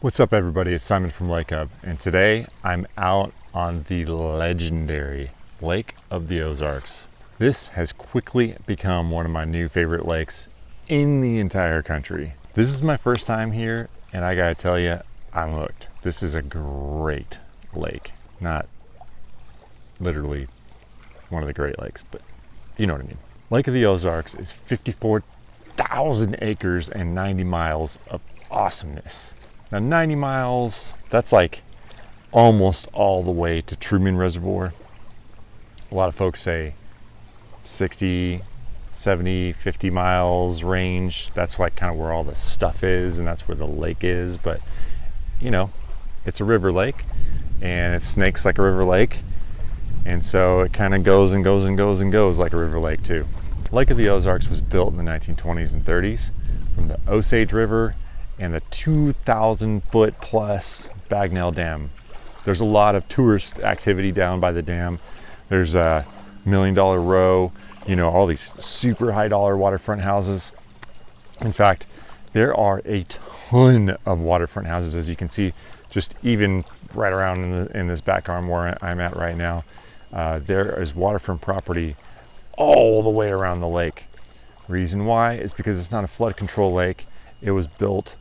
What's up, everybody? It's Simon from Lake Hub, and today I'm out on the legendary Lake of the Ozarks. This has quickly become one of my new favorite lakes in the entire country. This is my first time here, and I gotta tell you, I'm hooked. This is a great lake. Not literally one of the Great Lakes, but you know what I mean. Lake of the Ozarks is 54,000 acres and 90 miles of awesomeness. Now 90 miles, that's like almost all the way to Truman Reservoir. A lot of folks say 60, 70, 50 miles range. That's like kind of where all the stuff is, and that's where the lake is. But you know, it's a river lake and it snakes like a river lake. And so it kind of goes and goes and goes and goes like a river lake too. Lake of the Ozarks was built in the 1920s and 30s from the Osage River and the 2,000 foot plus Bagnell Dam. There's a lot of tourist activity down by the dam. There's a $1 Million Row, you know, all these super high dollar waterfront houses. In fact, there are a ton of waterfront houses, as you can see, just even right around in this back arm where I'm at right now. There is waterfront property all the way around the lake. Reason why is because it's not a flood control lake. It was built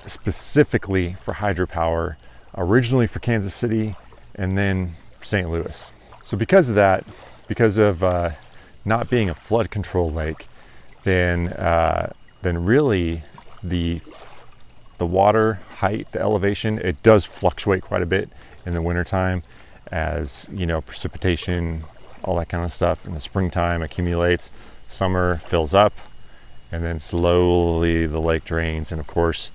specifically for hydropower, originally for Kansas City and then St. Louis. So because of that, because of not being a flood control lake, then really the water height, the elevation, it does fluctuate quite a bit in the wintertime, as you know, precipitation, all that kind of stuff in the springtime accumulates, summer fills up, and then slowly the lake drains. And of course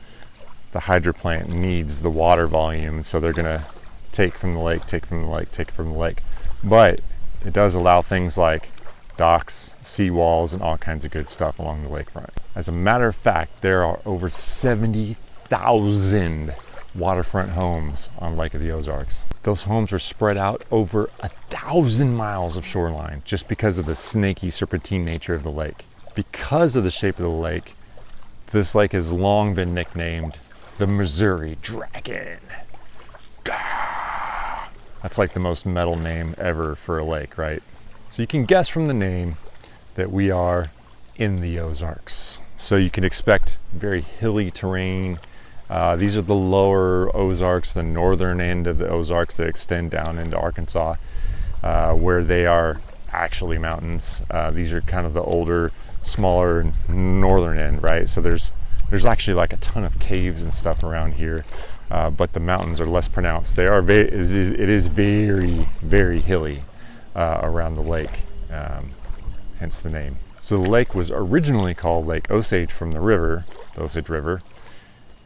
the hydro plant needs the water volume, so they're gonna take from the lake, take from the lake, take from the lake. But it does allow things like docks, seawalls, and all kinds of good stuff along the lakefront. As a matter of fact, there are over 70,000 waterfront homes on Lake of the Ozarks. Those homes are spread out over 1,000 miles of shoreline just because of the snaky serpentine nature of the lake. Because of the shape of the lake, this lake has long been nicknamed the Missouri Dragon. That's like the most metal name ever for a lake, right? So you can guess from the name that we are in the Ozarks. So you can expect very hilly terrain. These are the lower Ozarks, the northern end of the Ozarks that extend down into Arkansas, where they are actually mountains. These are kind of the older, smaller northern end, right? So there's actually like a ton of caves and stuff around here, but the mountains are less pronounced. It is very, very hilly around the lake, hence the name. So the lake was originally called Lake Osage from the river, the Osage River,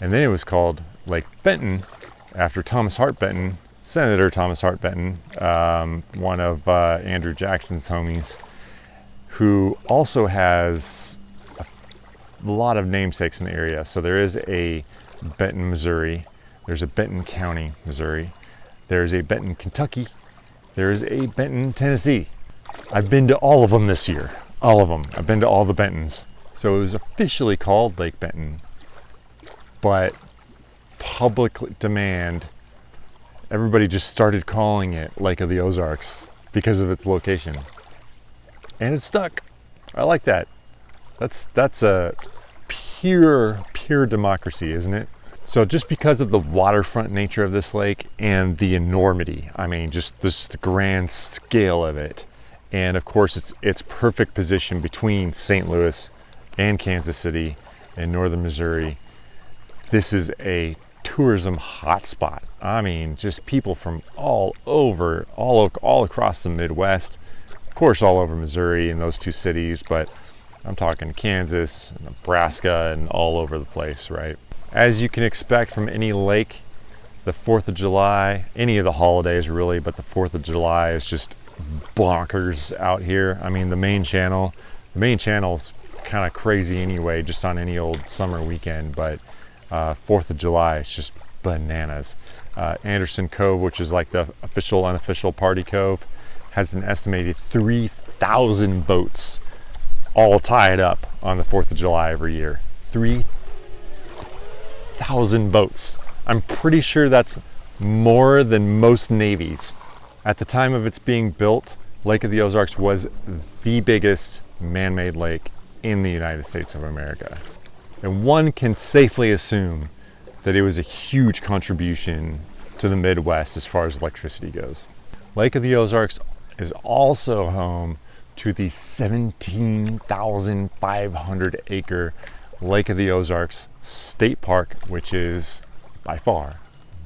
and then it was called Lake Benton after Thomas Hart Benton, Senator Thomas Hart Benton, one of Andrew Jackson's homies, who also has a lot of namesakes in the area. So there is a Benton, Missouri. There's a Benton County, Missouri. There's a Benton, Kentucky. There's a Benton, Tennessee. I've been to all of them this year. All of them. I've been to all the Bentons. So it was officially called Lake Benton, but public demand, everybody just started calling it Lake of the Ozarks because of its location. And it's stuck. I like that. That's a pure democracy, isn't it? So just because of the waterfront nature of this lake and the enormity, I mean, just the grand scale of it, and of course its perfect position between St. Louis and Kansas City in northern Missouri, this is a tourism hotspot. I mean, just people from all over, all across the Midwest, of course all over Missouri and those two cities, but I'm talking Kansas, Nebraska, and all over the place, right? As you can expect from any lake, the 4th of July, any of the holidays really, but the 4th of July is just bonkers out here. I mean, the main channel's kind of crazy anyway, just on any old summer weekend, but 4th of July, it's just bananas. Anderson Cove, which is like the official, unofficial party cove, has an estimated 3,000 boats all tied up on the 4th of July every year. 3,000 boats. I'm pretty sure that's more than most navies. At the time of its being built, Lake of the Ozarks was the biggest man-made lake in the United States of America. And one can safely assume that it was a huge contribution to the Midwest as far as electricity goes. Lake of the Ozarks is also home to the 17,500 acre Lake of the Ozarks State Park, which is by far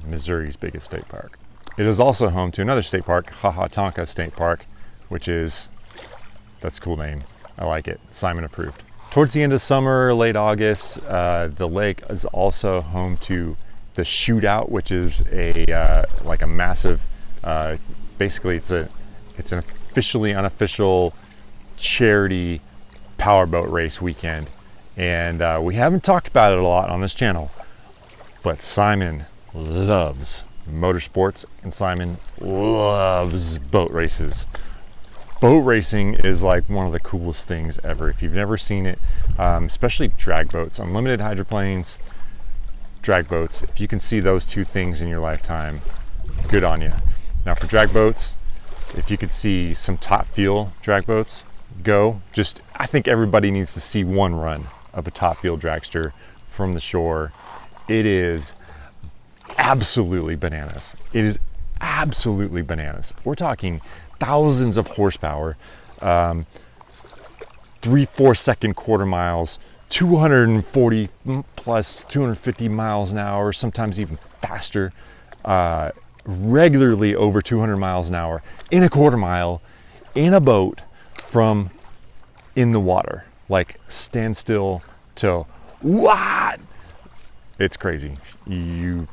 Missouri's biggest state park. It is also home to another state park, Hahatonka State Park, which is, that's a cool name. I like it. Simon approved. Towards the end of summer, late August, the lake is also home to the Shootout, which is a like a massive, basically it's an officially unofficial charity powerboat race weekend. And we haven't talked about it a lot on this channel, but Simon loves motorsports and Simon loves boat races. Boat racing is like one of the coolest things ever. If you've never seen it, especially drag boats, unlimited hydroplanes, drag boats, if you can see those two things in your lifetime, good on you. Now for drag boats, if you could see some top fuel drag boats, go. Just, I think everybody needs to see one run of a top fuel dragster from the shore. It is absolutely bananas. It is absolutely bananas. We're talking thousands of horsepower, 3-4 second quarter miles, 240 plus 250 miles an hour, sometimes even faster, regularly over 200 miles an hour in a quarter mile in a boat from in the water, like standstill to what? It's crazy. You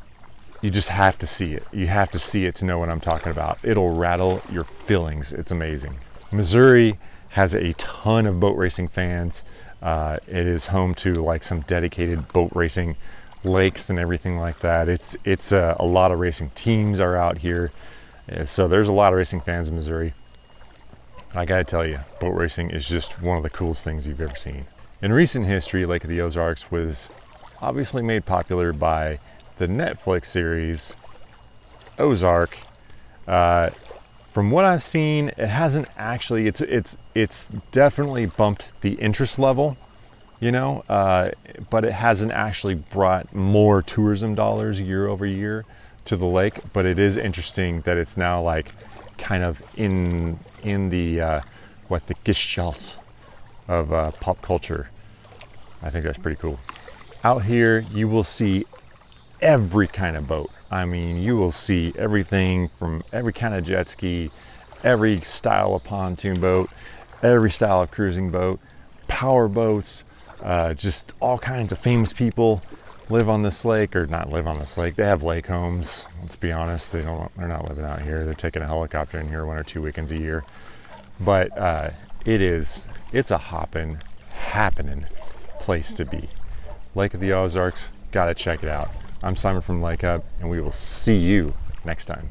just have to see it. You have to see it to know what I'm talking about. It'll rattle your feelings. It's amazing. Missouri has a ton of boat racing fans. It is home to like some dedicated boat racing lakes and everything like that. It's a lot of racing teams are out here. So there's a lot of racing fans in Missouri. I gotta tell you, boat racing is just one of the coolest things you've ever seen. In recent history, Lake of the Ozarks was obviously made popular by the Netflix series Ozark. From what I've seen, it hasn't actually, it's definitely bumped the interest level, you know, but it hasn't actually brought more tourism dollars year over year to the lake. But it is interesting that it's now like kind of in the the Gestalt of pop culture. I think that's pretty cool. Out here, you will see every kind of boat. I mean, you will see everything from every kind of jet ski, every style of pontoon boat, every style of cruising boat, power boats, just all kinds of famous people live on this lake, or not live on this lake. They have lake homes. Let's be honest, they're not living out here. They're taking a helicopter in here 1 or 2 weekends a year. But it's a happening place to be. Lake of the Ozarks, gotta check it out. I'm Simon from Lake Hub, and we will see you next time.